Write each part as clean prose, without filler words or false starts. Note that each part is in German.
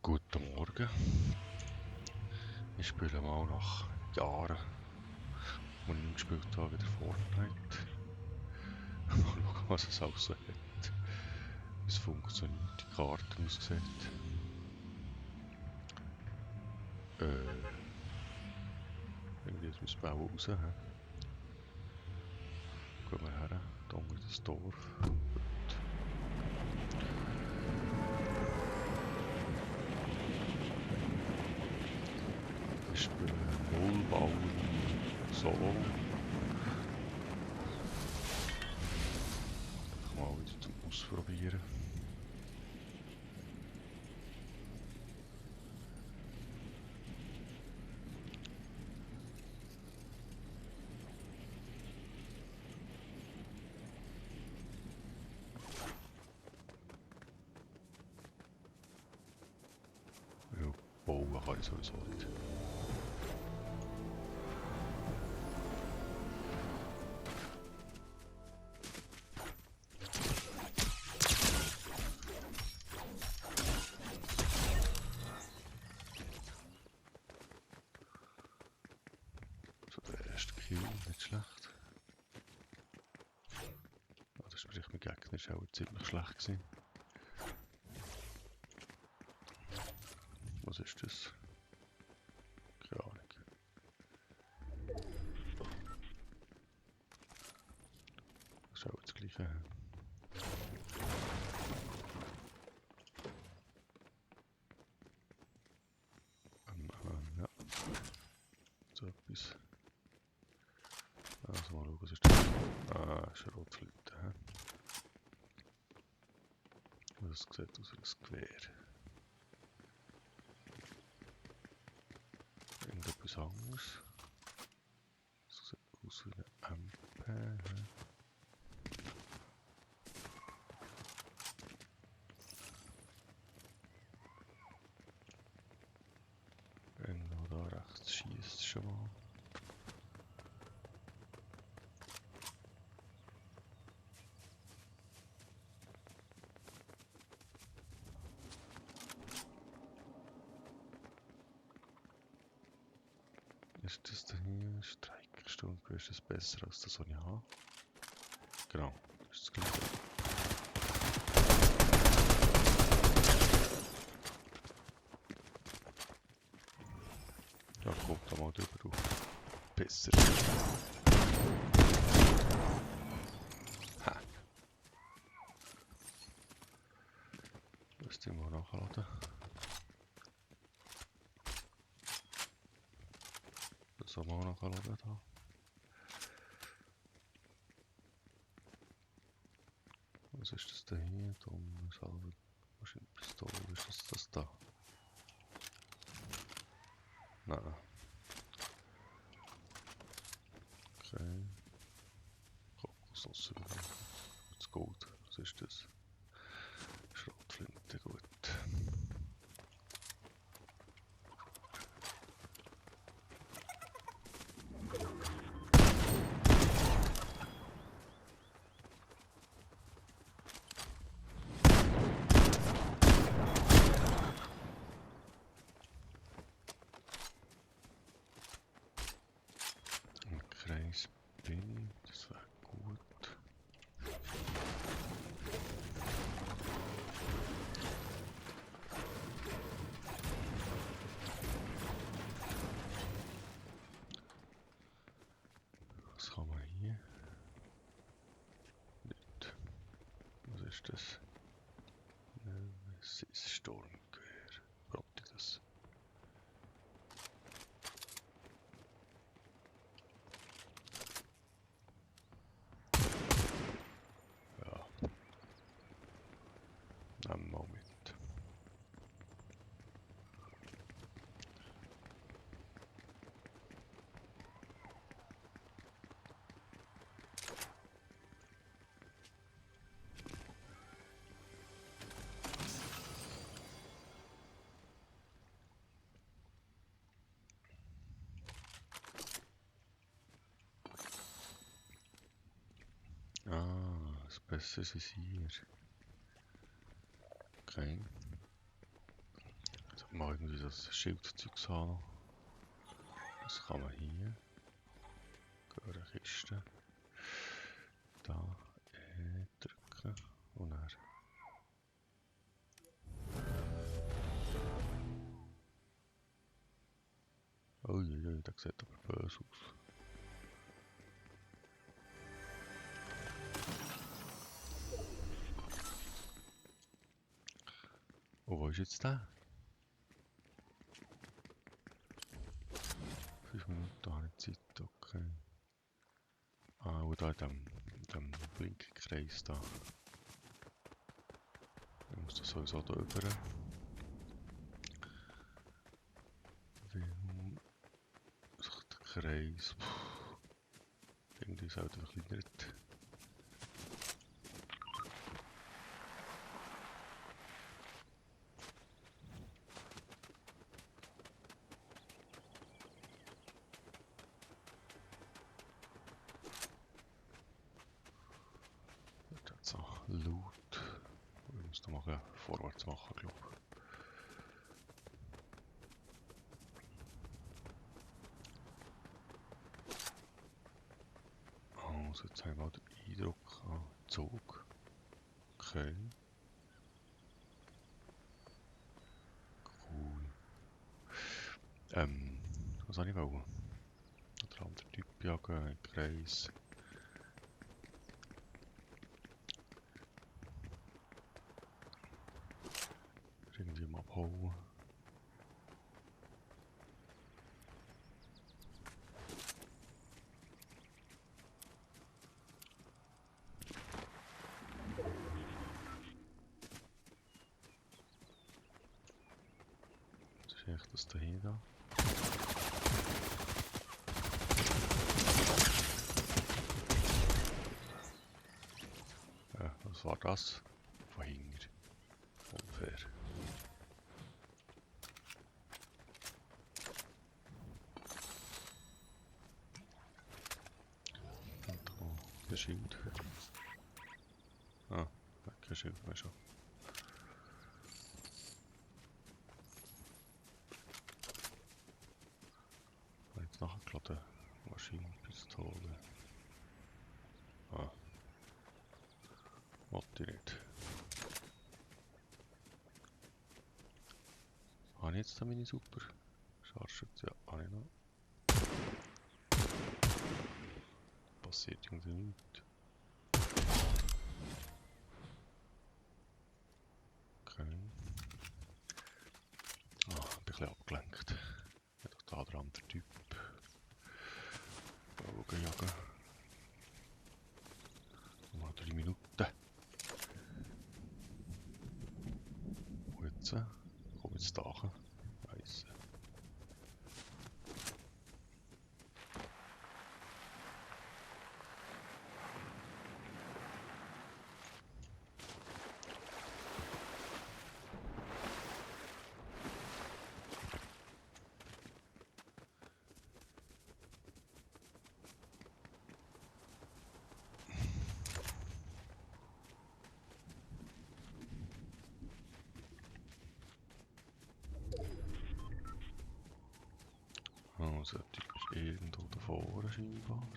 Guten Morgen. Ich spiele mal nach Jahren, wo ich nicht gespielt habe, wieder Fortnite. Mal schauen, was es auch so hat. Wie es funktioniert, die Karte aussieht. Irgendwie ist mein Bau raus. He? Gehen wir her, da unter das Dorf. Gut. Ich spiele Nullbauern Solo. Ich mal wieder zum Ausprobieren. Ja, bauen kann ich sowieso nicht. So, der erste Kill, nicht schlecht. Also sprich, mein Gegner ist auch ziemlich schlecht gewesen. Was ist das? Keine Ahnung. Das ist auch das Gleiche. Ja, so etwas. Also mal schauen, was ist das? Ah, ist eine Rotflinte. Das sieht aus wie ein Gewehr. Irgendetwas anderes. Das sieht aus wie eine MP. Irgendwo da rechts schießt schon mal. Ist das denn hier? Streikstunde, ist das besser als das, was ich habe? Genau, das ist das Gleiche. Ja, kommt da mal drüber drauf. Besser. Ha! Das Ding mal nachladen. Das soll man auch nachladen da. Was ist das denn hier? Dumm, Salve, Maschinenpistole, ist das da? Nein. Okay. Kokosnuss überall. Das Gold, was ist das? Schrotflinte, gut. Ein Kreisbin, das wäre gut. Was haben wir hier? Nicht. Was ist das? Nemesis Sturmgewehr. Braucht ich das? Ja. Nehmen wir mal mit. Ah, das Beste ist hier. Okay. Also Mal irgendwie das Schildzeug haben. Das kann man hier. Eine Kiste. Da drücken und dann. Uiuiui, das sieht aber böse aus. Oh, wo ist jetzt der? 5 Minuten habe ich Zeit, okay. Ah, und da in dem Blinkkreis da. Ich muss das sowieso da rüber. Weil sich der Kreis. Irgendwie ist er verkleinert. Dort hat es auch Loot. Ich muss da mal vorwärts machen, glaube ich. Also jetzt haben wir mal den Eindruck an Zug. Okay. Cool. Was soll ich wollen? Der andere Typ jagen, Kreis. Irgendwie mal abhauen. Das ist echt das da hier da. Was war das? Von hinten. Unfair. Und da der Schild. Ah, kein Schild mehr schon. Jetzt nachgeladen. Maschinenpistole. Ah, wollte ich nicht. Habe ich jetzt da meine super Scharfschütze? Ja, habe ich noch. Passiert irgendwie nichts. Okay. Ah, bin ein bisschen abgelenkt. Ja, doch da der andere Typ. Jagen, jagen. Noch 3 Minuten. Und jetzt komm jetzt da hin. Weiss. Also, der Typ ist irgendwo da vorne scheinbar.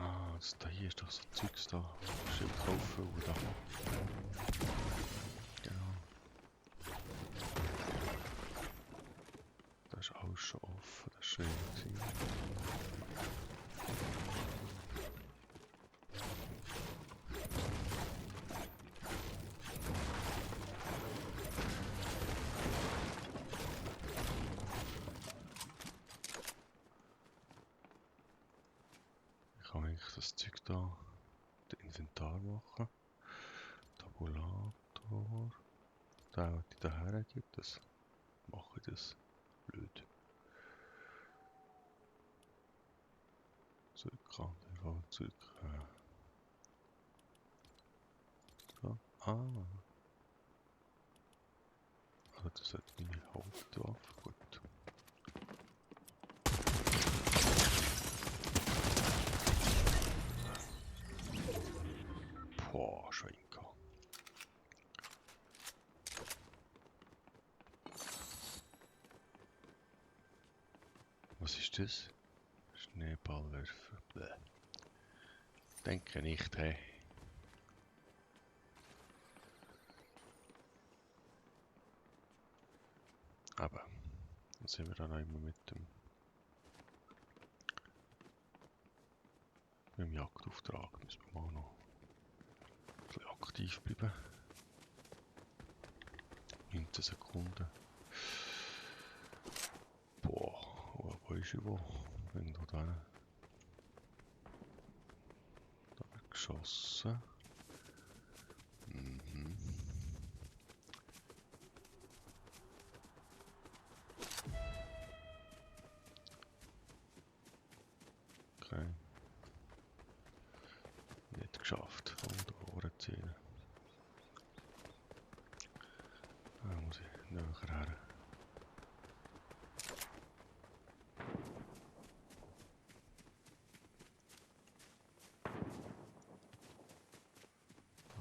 Ah, das da hier ist doch so Zeugs da. Schild kaufen oder da. Genau. Das ist alles schon offen, das ist schön gewesen. Ich kann eigentlich das Zeug da, den Inventar machen. Tabulator. Da, die daher gibt es. Mache ich das. Blöd. kann der Fahrzeug. So. Ah. Also das hat meine Hauptwaffe. Gut. Boah, Schwenker. Was ist das? Schneeballwerfer. Bäh. Denke nicht, hey. Aber, dann sind wir dann auch immer mit dem Jagdauftrag. Müssen wir mal noch ein bisschen aktiv bleiben. 19 Sekunden. Boah, wo ist er wo? Irgendwo da. Da wird geschossen. Mhm. Okay. Nicht geschafft. Um die Ohren ziehen. Da muss ich näher her.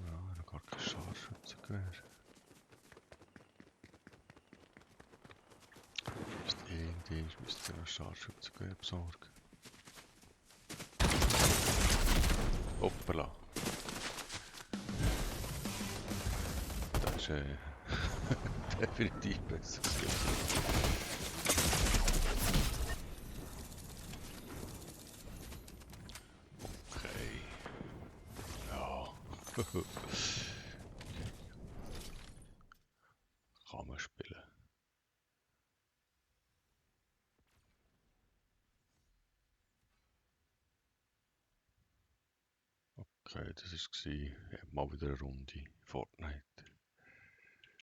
Ja, noch gar kein Scharfschützengewehr. Irgendwie müsste ich noch Scharfschützengewehr besorgen. Hoppala. Das ist definitiv besser gewesen. Okay. Ja. Kann man spielen. Okay, das war mal wieder eine Runde Fortnite.